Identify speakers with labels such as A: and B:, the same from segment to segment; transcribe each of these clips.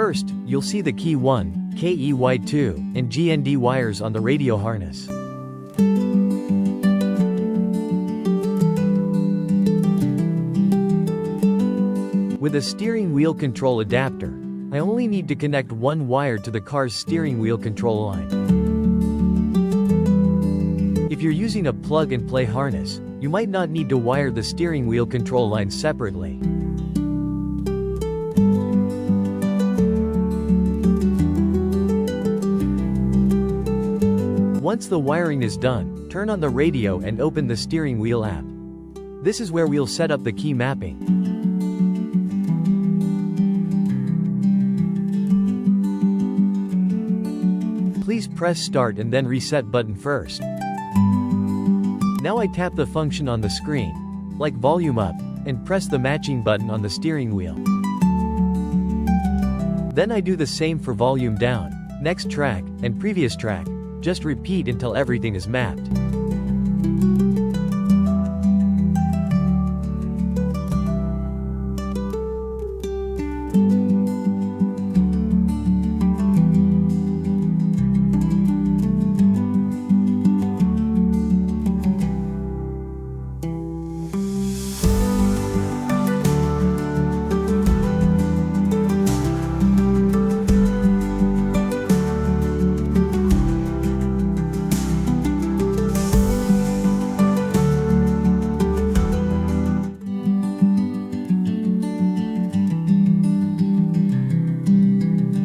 A: First, you'll see the KEY1, KEY2, and GND wires on the radio harness. With a steering wheel control adapter, I only need to connect one wire to the car's steering wheel control line. If you're using a plug-and-play harness, you might not need to wire the steering wheel control line separately. Once the wiring is done, turn on the radio and open the steering wheel app. This is where we'll set up the key mapping. Please press start and then reset button first. Now I tap the function on the screen, like volume up, and press the matching button on the steering wheel. Then I do the same for volume down, next track, and previous track. Just repeat until everything is mapped.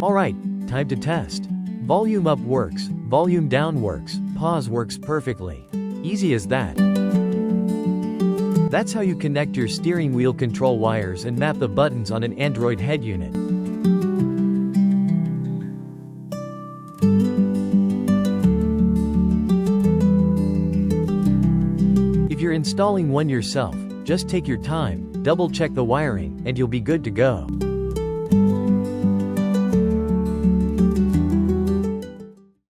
A: Alright, time to test. Volume up works, volume down works, pause works perfectly. Easy as that. That's how you connect your steering wheel control wires and map the buttons on an Android head unit. If you're installing one yourself, just take your time, double check the wiring, and you'll be good to go.